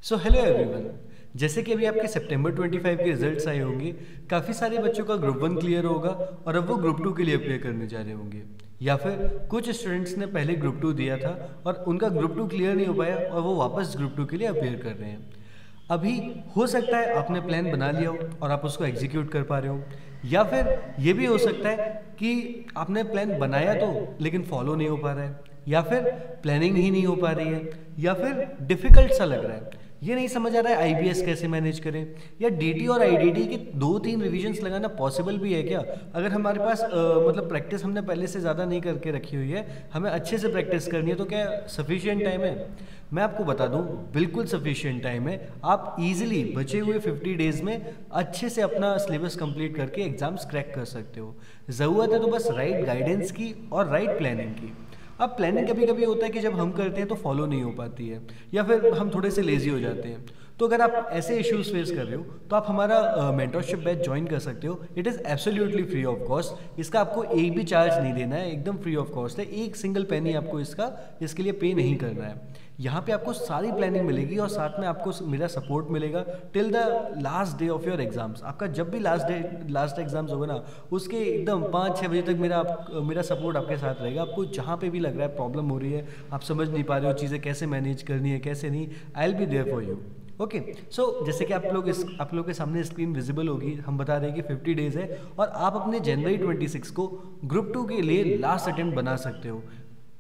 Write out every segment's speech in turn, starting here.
So hello everyone. जैसे कि अभी आपके सितंबर 25 के रिजल्ट्स आए होंगे, काफ़ी सारे बच्चों का ग्रुप वन क्लियर होगा और अब वो ग्रुप टू के लिए अप्लाई करने जा रहे होंगे। या फिर कुछ स्टूडेंट्स ने पहले ग्रुप टू दिया था और उनका ग्रुप टू क्लियर नहीं हो पाया और वो वापस ग्रुप टू के लिए अप्लाई कर रहे हैं। अभी हो सकता है आपने प्लान बना लिया हो और आप उसको एग्जीक्यूट कर पा रहे हो, या फिर ये भी हो सकता है कि आपने प्लान बनाया तो लेकिन फॉलो नहीं हो पा रहा है, या फिर प्लानिंग ही नहीं हो पा रही है, या फिर डिफ़िकल्ट सा लग रहा है, ये नहीं समझ आ रहा है आईबीएस कैसे मैनेज करें, या डीटी और आईडीटी के 2-3 रिविजन्स लगाना पॉसिबल भी है क्या? अगर हमारे पास मतलब प्रैक्टिस हमने पहले से ज़्यादा नहीं करके रखी हुई है, हमें अच्छे से प्रैक्टिस करनी है, तो क्या सफिशिएंट टाइम है? मैं आपको बता दूं, बिल्कुल सफिशिएंट टाइम है। आप इजीली बचे हुए 50 डेज़ में अच्छे से अपना सिलेबस कंप्लीट करके एग्जाम्स क्रैक कर सकते हो। ज़रूरत है तो बस राइट गाइडेंस की और राइट प्लानिंग की। अब प्लानिंग कभी कभी होता है कि जब हम करते हैं तो फॉलो नहीं हो पाती है, या फिर हम थोड़े से लेजी हो जाते हैं। तो अगर आप ऐसे इश्यूज फेस कर रहे हो तो आप हमारा मेंटरशिप बैच ज्वाइन कर सकते हो। It is absolutely free of cost. इसका आपको एक भी चार्ज नहीं देना है, एकदम फ्री ऑफ कॉस्ट है। एक सिंगल पेनी आपको इसके लिए पे नहीं करना है। यहाँ पे आपको सारी प्लानिंग मिलेगी और साथ में आपको मेरा सपोर्ट मिलेगा till the last day of your exams. आपका जब भी लास्ट एग्जाम्स होगा ना, उसके एकदम 5-6 बजे तक मेरा सपोर्ट आपके साथ रहेगा। आपको जहाँ पे भी लग रहा है प्रॉब्लम हो रही है, आप समझ नहीं पा रहे हो चीज़ें कैसे मैनेज करनी है कैसे नहीं, I will be there for you. Okay, so जैसे कि आप लोग के सामने स्क्रीन विजिबल होगी, हम बता रहे हैं कि 50 डेज है और आप अपने जनवरी 26 को ग्रुप टू के लिए लास्ट अटेम्प्ट बना सकते हो।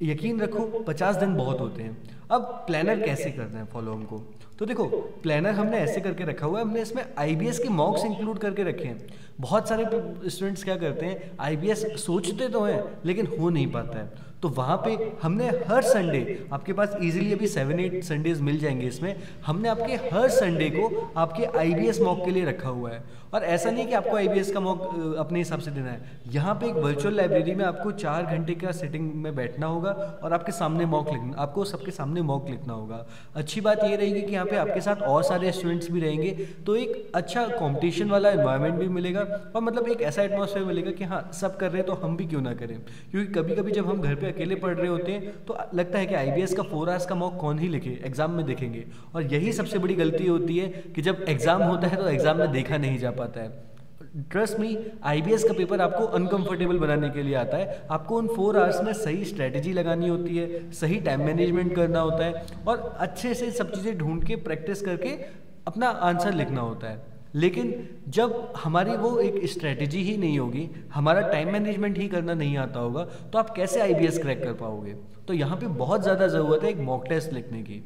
यकीन रखो 50 दिन बहुत होते हैं। अब प्लानर कैसे करना है फॉलो हमको, तो देखो प्लानर हमने ऐसे करके रखा हुआ है, हमने इसमें आईबीएस के मॉक्स इंक्लूड करके रखे हैं। बहुत सारे स्टूडेंट्स क्या करते हैं, आईबीएस सोचते तो हैं लेकिन हो नहीं पाता है। तो वहाँ पे हमने हर संडे, आपके पास इजीली अभी 7-8 संडेज मिल जाएंगे इसमें, हमने आपके हर संडे को आपके आईबीएस मॉक के लिए रखा हुआ है। और ऐसा नहीं कि आपको आईबीएस का मॉक अपने हिसाब से देना है। यहाँ पे एक वर्चुअल लाइब्रेरी में आपको 4 घंटे का सिटिंग में बैठना होगा और आपके सामने मॉक लिखना, आपको सबके सामने मॉक लिखना होगा। अच्छी बात ये रहेगी कि यहाँ पे आपके साथ और सारे स्टूडेंट्स भी रहेंगे, तो एक अच्छा कॉम्पिटिशन वाला एनवायरनमेंट भी मिलेगा और मतलब एक ऐसा एटमॉस्फेयर मिलेगा कि हाँ सब कर रहे हैं तो हम भी क्यों ना करें। क्योंकि कभी कभी जब हम घर पे अकेले पढ़ रहे होते हैं तो लगता है कि आईबीएस का 4 आवर्स का मॉक कौन ही लिखे, एग्जाम में देखेंगे। और यही सबसे बड़ी गलती होती है कि जब एग्जाम होता है तो एग्जाम में देखा नहीं जा पाता है। ट्रस्ट मी, आईबीएस का पेपर आपको अनकंफर्टेबल बनाने के लिए आता है। आपको उन 4 आवर्स में सही स्ट्रेटेजी लगानी होती है, सही टाइम मैनेजमेंट करना होता है और अच्छे से सब चीज़ें ढूंढ के प्रैक्टिस करके अपना आंसर लिखना होता है। लेकिन जब हमारी वो एक स्ट्रेटेजी ही नहीं होगी, हमारा टाइम मैनेजमेंट ही करना नहीं आता होगा, तो आप कैसे आईबीएस क्रैक कर पाओगे? तो यहाँ पे बहुत ज़्यादा ज़रूरत है एक मॉक टेस्ट लिखने की।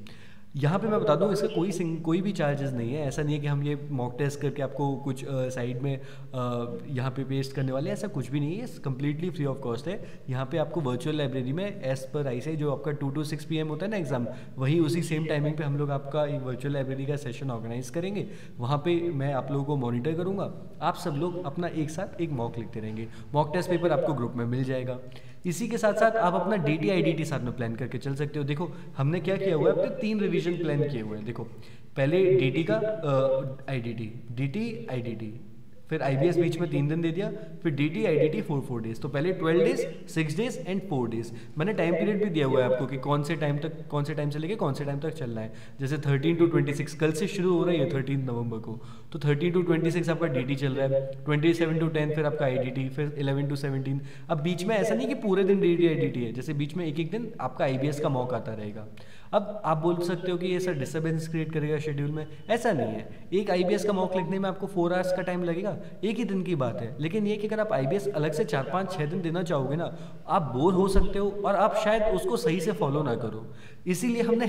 यहाँ पे मैं बता दूँ, इसका कोई भी चार्जेस नहीं है। ऐसा नहीं है कि हम ये मॉक टेस्ट करके आपको कुछ साइड में यहाँ पे पेस्ट करने वाले हैं, ऐसा कुछ भी नहीं है। कम्प्लीटली फ्री ऑफ कॉस्ट है। यहाँ पे आपको वर्चुअल लाइब्रेरी में एज पर आईसीआई जो आपका 2 to 6 PM होता है ना एग्जाम, वही उसी सेम टाइमिंग पे हम लोग आपका एक वर्चुअल लाइब्रेरी का सेशन ऑर्गेनाइज करेंगे। वहाँ पे मैं आप लोगों को मॉनिटर करूँगा, आप सब लोग अपना एक साथ एक मॉक लिखते रहेंगे। मॉक टेस्ट पेपर आपको ग्रुप में मिल जाएगा। इसी के साथ साथ आप अपना डीटी आईडीटी साथ में प्लान करके चल सकते हो। देखो हमने क्या किया हुआ है, अपने 3 रिवीजन प्लान किए हुए हैं। देखो पहले डीटी का आईडीटी, डीटी आईडीटी, फिर आईबीएस बीच में 3 दिन दे दिया, फिर डीटी आईडीटी 4 डेज। तो पहले 12 डेज, 6 डेज एंड 4 डेज। मैंने टाइम पीरियड भी दिया हुआ है आपको कि कौन से टाइम से लेके कौन से टाइम तक चलना है। जैसे 13 to 26 कल से शुरू हो रही है 13 नवंबर को, तो 13 to 26 आपका डीटी चल रहा है, 27 to 10 फिर आपका आईडीटी, फिर 11 to 17। अब बीच में ऐसा नहीं कि पूरे दिन डीटी आईडीटी है, जैसे बीच में एक दिन आपका आईबीएस का मौका आता रहेगा। अब आप बोल सकते हो कि ये सर डिस्टर्बेंस क्रिएट करेगा शेड्यूल में, ऐसा नहीं है। एक आईबीएस का मॉक लिखने में आपको 4 आवर्स का टाइम लगेगा, एक ही दिन की बात है। लेकिन ये कि अगर आप आईबीएस अलग से 4-5-6 दिन देना चाहोगे ना, आप बोर हो सकते हो और आप शायद उसको सही से फॉलो ना करो। इसीलिए हमने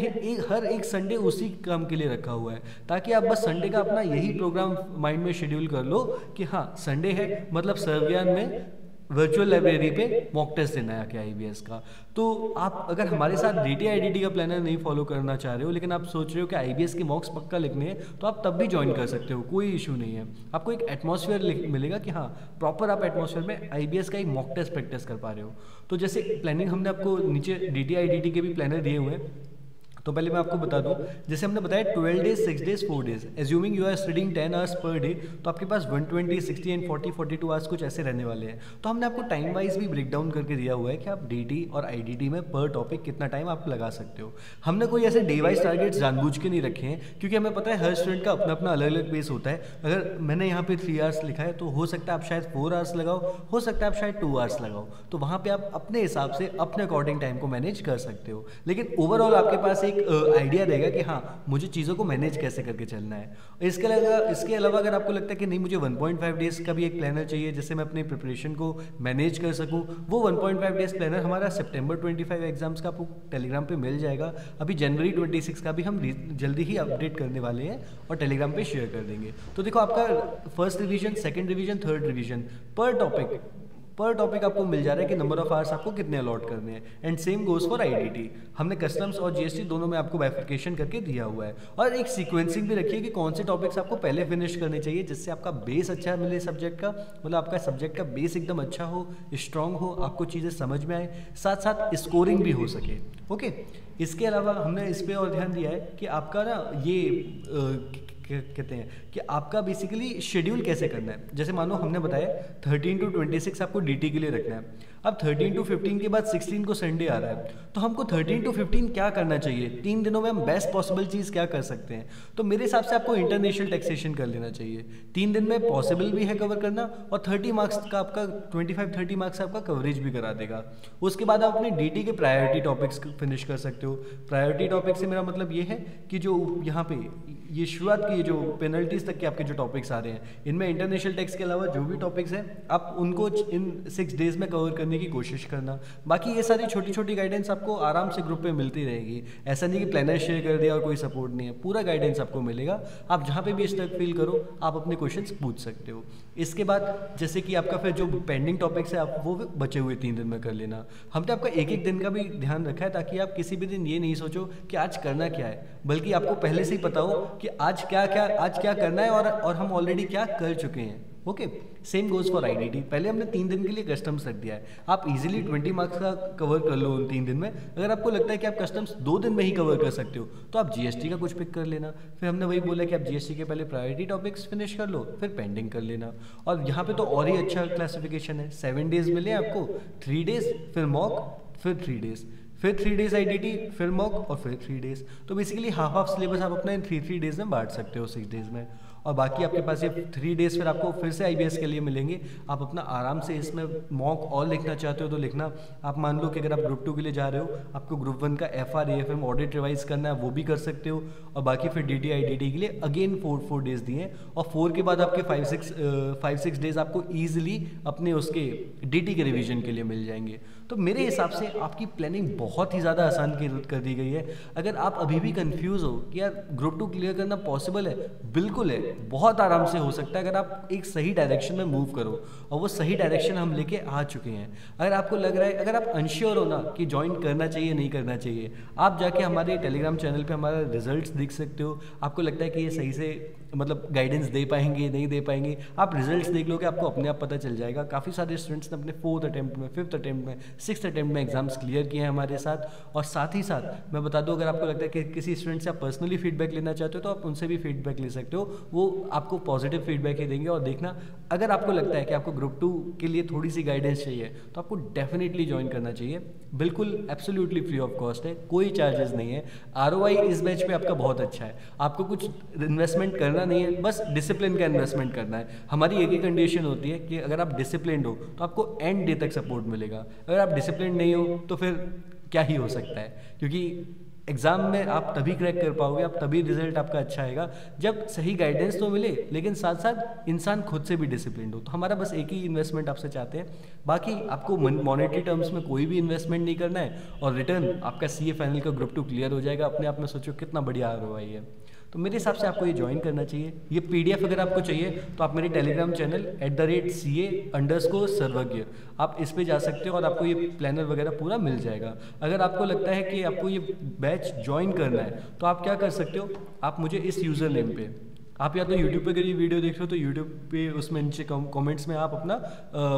हर एक संडे उसी काम के लिए रखा हुआ है, ताकि आप बस संडे का अपना यही प्रोग्राम माइंड में शेड्यूल कर लो कि हाँ संडे है, मतलब सर्वियान में वर्चुअल लाइब्रेरी पे मॉक टेस्ट देना है क्या आईबीएस का। तो आप अगर हमारे साथ डीटी आईडीटी का प्लानर नहीं फॉलो करना चाह रहे हो, लेकिन आप सोच रहे हो कि आईबीएस के मॉक्स पक्का लिखने हैं, तो आप तब भी ज्वाइन कर सकते हो, कोई इशू नहीं है। आपको एक एटमॉस्फेयर मिलेगा कि हाँ प्रॉपर आप एटमॉस्फेयर में आईबीएस का एक मॉक टेस्ट प्रैक्टिस कर पा रहे हो। तो जैसे प्लानिंग हमने आपको नीचे डीटी आईडीटी के भी प्लानर दिए हुए हैं, तो पहले मैं आपको बता दूं, जैसे हमने बताया 12 days 6 days 4 days, assuming you are studying 10 hours per day, तो आपके पास 120 60 एंड 40 42 आवर्स कुछ ऐसे रहने वाले हैं। तो हमने आपको टाइम वाइज भी ब्रेक डाउन करके दिया हुआ है कि आप डीटी और आईडीटी में पर टॉपिक कितना टाइम आप लगा सकते हो। हमने कोई ऐसे डे वाइज टारगेट्स जानबूझ के नहीं रखे हैं, क्योंकि हमें पता है हर स्टूडेंट का अपना अपना अलग अलग पेस होता है। अगर मैंने यहाँ पे 3 आवर्स लिखा है तो हो सकता है आप शायद 4 आवर्स लगाओ, हो सकता है आप शायद 2 आवर्स लगाओ, तो वहाँ पे आप अपने हिसाब से अपने अकॉर्डिंग टाइम को मैनेज कर सकते हो। लेकिन ओवरऑल आपके पास एक आइडिया रहेगा कि हाँ मुझे चीज़ों को मैनेज कैसे करके चलना है। इसके अलावा अगर आपको लगता है कि नहीं मुझे 1.5 डेज का भी एक प्लानर चाहिए जिससे मैं अपनी प्रिपरेशन को मैनेज कर सकूं, वो 1.5 डेज प्लानर हमारा सितंबर 25 एग्जाम्स का आपको टेलीग्राम पे मिल जाएगा। अभी जनवरी 26 का भी हम जल्दी ही अपडेट करने वाले हैं और टेलीग्राम पे शेयर कर देंगे। तो देखो आपका first revision, second revision, third revision पर टॉपिक आपको मिल जा रहा है कि नंबर ऑफ आवर्स आपको कितने अलॉट करने हैं। And same goes for IDT, हमने कस्टम्स और जीएसटी दोनों में आपको बाइफिकेशन करके दिया हुआ है। और एक सीक्वेंसिंग भी रखिए कि कौन से टॉपिक्स आपको पहले फिनिश करने चाहिए जिससे आपका बेस अच्छा मिले सब्जेक्ट का, मतलब आपका सब्जेक्ट का बेस एकदम अच्छा हो, स्ट्रांग हो, आपको चीज़ें समझ में आए, साथ साथ स्कोरिंग भी हो सके। ओके, इसके अलावा हमने इस पर और ध्यान दिया है कि आपका ना ये कहते हैं कि आपका बेसिकली शेड्यूल कैसे करना है। जैसे मानो हमने बताया 13 to 26 आपको डीटी के लिए रखना है। अब 13 to 15 के बाद 16 को संडे आ रहा है, तो हमको 13 to 15 क्या करना चाहिए, 3 दिनों में हम बेस्ट पॉसिबल चीज़ क्या कर सकते हैं। तो मेरे हिसाब से आपको इंटरनेशनल टैक्सेशन कर लेना चाहिए, 3 दिन में पॉसिबल भी है कवर करना, और 30 मार्क्स का आपका 25-30 मार्क्स आपका कवरेज भी करा देगा। उसके बाद आप अपने डीटी के प्रायोरिटी टॉपिक्स फिनिश कर सकते हो। प्रायोरिटी टॉपिक से मेरा मतलब ये है कि जो यहाँ पे ये शुरुआत की जो पेनल्टीज तक के आपके जो टॉपिक्स आ रहे हैं, इनमें इंटरनेशनल टैक्स के अलावा जो भी टॉपिक्स हैं आप उनको इन 6 डेज में कवर करने की कोशिश करना। बाकी ये सारी छोटी छोटी गाइडेंस आपको आराम से ग्रुप पे मिलती रहेगी। ऐसा नहीं कि प्लानर शेयर कर दिया और कोई सपोर्ट नहीं है, पूरा गाइडेंस आपको मिलेगा। आप जहाँ पे भी स्टक फील करो आप अपने क्वेश्चंस पूछ सकते हो। इसके बाद जैसे कि आपका फिर जो पेंडिंग टॉपिक्स है आप वो बचे हुए 3 दिन में कर लेना। हमने आपका एक एक दिन का भी ध्यान रखा है ताकि आप किसी भी दिन ये नहीं सोचो कि आज करना क्या है, बल्कि आपको पहले से ही पता हो कि आज क्या करना है और हम ऑलरेडी क्या कर चुके हैं। Okay, same goes for IDT. पहले हमने 3 दिन के लिए कस्टम्स रख दिया है, आप इजीली 20 मार्क्स का कवर कर लो उन 3 दिन में। अगर आपको लगता है कि आप कस्टम्स 2 दिन में ही कवर कर सकते हो तो आप जीएसटी का कुछ पिक कर लेना। फिर हमने वही बोला कि आप जीएसटी के पहले प्रायोरिटी टॉपिक्स फिनिश कर लो, फिर पेंडिंग कर लेना। और यहाँ पे तो और ही अच्छा क्लासिफिकेशन है, 7 डेज मिले आपको, 3 डेज, फिर मॉक, फिर 3 डेज, फिर 3 डेज आईडीटी, फिर मॉक और फिर 3 डेज। तो बेसिकली हाफ सिलेबस आप अपना इन 3 डेज में बांट सकते हो 6 डेज में। और बाकी आपके पास ये 3 डेज फिर आपको फिर से आईबीएस के लिए मिलेंगे। आप अपना आराम से इसमें मॉक और लिखना चाहते हो तो लिखना। आप मान लो कि अगर आप ग्रुप 2 के लिए जा रहे हो, आपको ग्रुप 1 का एफआर एएफएम ऑडिट रिवाइज करना है, वो भी कर सकते हो। और बाकी फिर डीटी आईडीटी के लिए अगेन 4 डेज दिए, और 4 के बाद आपके 5-6 डेज आपको ईजिली अपने उसके डीटी के रिवीजन के लिए मिल जाएंगे। तो मेरे हिसाब से आपकी प्लानिंग बहुत ही ज़्यादा आसान कर दी गई है। अगर आप अभी भी कंफ्यूज हो कि यार ग्रुप 2 क्लियर करना पॉसिबल है, बिल्कुल है, बहुत आराम से हो सकता है अगर आप एक सही डायरेक्शन में मूव करो, और वो सही डायरेक्शन हम लेके आ चुके हैं। अगर आपको लग रहा है, अगर आप अनश्योर हो ना कि ज्वाइन करना चाहिए नहीं करना चाहिए, आप जाके हमारे टेलीग्राम चैनल पे हमारा रिजल्ट्स देख सकते हो। आपको लगता है कि ये सही से मतलब गाइडेंस दे पाएंगे नहीं दे पाएंगे, आप रिजल्ट्स देख लोगे, आपको अपने आप पता चल जाएगा। काफ़ी सारे स्टूडेंट्स ने अपने 4th अटेम्प्ट में, 5th अटेम्प्ट में, 6th अटेम्प्ट में एग्जाम्स क्लियर किए हैं हमारे साथ। और साथ ही साथ मैं बता दूं, अगर आपको लगता है कि किसी स्टूडेंट से आप पर्सनली फीडबैक लेना चाहते हो तो आप उनसे भी फीडबैक ले सकते हो, वो आपको पॉजिटिव फीडबैक ही देंगे। और देखना, अगर आपको लगता है कि आपको ग्रुप 2 के लिए थोड़ी सी गाइडेंस चाहिए तो आपको डेफिनेटली ज्वाइन करना चाहिए। बिल्कुल एब्सोल्युटली फ्री ऑफ कॉस्ट है, कोई चार्जेस नहीं है। आरओआई इस बैच पे आपका बहुत अच्छा है, आपको कुछ इन्वेस्टमेंट करना नहीं है, बस डिसिप्लिन का इन्वेस्टमेंट करना है। हमारी एक ही कंडीशन होती है कि अगर आप डिसिप्लिन हो तो आपको एंड डे तक सपोर्ट मिलेगा। अगर आप डिसिप्लिन नहीं हो तो फिर क्या ही हो सकता है, क्योंकि एग्जाम में आप तभी क्रैक कर पाओगे, आप तभी रिजल्ट आपका अच्छा आएगा जब सही गाइडेंस तो मिले, लेकिन साथ साथ इंसान खुद से भी डिसिप्लिन हो। तो हमारा बस एक ही इन्वेस्टमेंट आपसे चाहते हैं, बाकी आपको मॉनेटरी टर्म्स में कोई भी इन्वेस्टमेंट नहीं करना है, और रिटर्न आपका सीए फाइनल का ग्रुप 2 क्लियर हो जाएगा। अपने आप में सोचो कितना बढ़िया आरओआई है। तो मेरे हिसाब से आपको ये ज्वाइन करना चाहिए। ये पीडीएफ अगर आपको चाहिए तो आप मेरे टेलीग्राम चैनल @CA_सर्वज्ञ आप इस पे जा सकते हो और आपको ये प्लानर वगैरह पूरा मिल जाएगा। अगर आपको लगता है कि आपको ये बैच ज्वाइन करना है तो आप क्या कर सकते हो, आप मुझे इस यूज़र नेम पे, आप या तो यूट्यूब पे अगर ये वीडियो देख रहे हो तो यूट्यूब पे उसमें नीचे कमेंट्स में आप अपना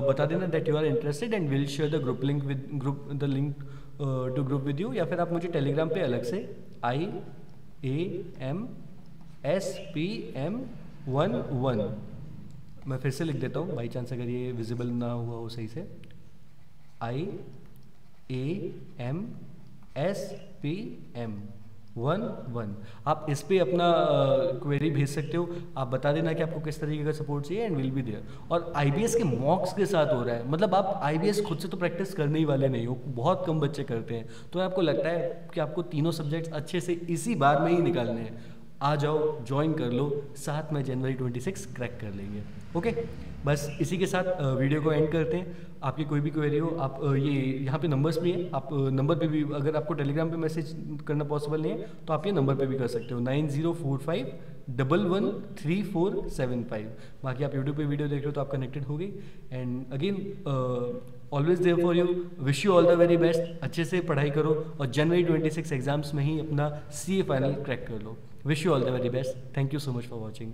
बता देना that you are interested and will share the group link with the link to group with you, या फिर आप मुझे टेलीग्राम पे अलग से IAMSPM11। मैं फिर से लिख देता हूँ बाई चांस अगर ये विजिबल ना हुआ हो सही से। IAMSPM11। आप इस पे अपना क्वेरी भेज सकते हो, आप बता देना कि आपको किस तरीके का सपोर्ट चाहिए एंड विल बी देयर। और IBS के मॉक्स के साथ हो रहा है, मतलब आप IBS खुद से तो प्रैक्टिस करने ही वाले नहीं हो, बहुत कम बच्चे करते हैं, तो आपको लगता है कि आपको तीनों सब्जेक्ट्स अच्छे से इसी बार में ही निकालने हैं, आ जाओ ज्वाइन कर लो, साथ में जनवरी 26 क्रैक कर लेंगे। ओके, बस इसी के साथ वीडियो को एंड करते हैं। आपकी कोई भी क्वेरी हो, आप ये यहाँ पे नंबर्स भी हैं, आप नंबर पे भी, अगर आपको टेलीग्राम पे मैसेज करना पॉसिबल नहीं है तो आप ये नंबर पे भी कर सकते हो 9045113475। बाकी आप यूट्यूब पे वीडियो देख रहे हो तो आप कनेक्टेड हो गई। And again always there for you, wish you all the very best. अच्छे से पढ़ाई करो और जनवरी 26 एग्जाम्स में ही अपना CA फाइनल क्रैक कर लो। Wish you all the very best. Thank you so much for watching.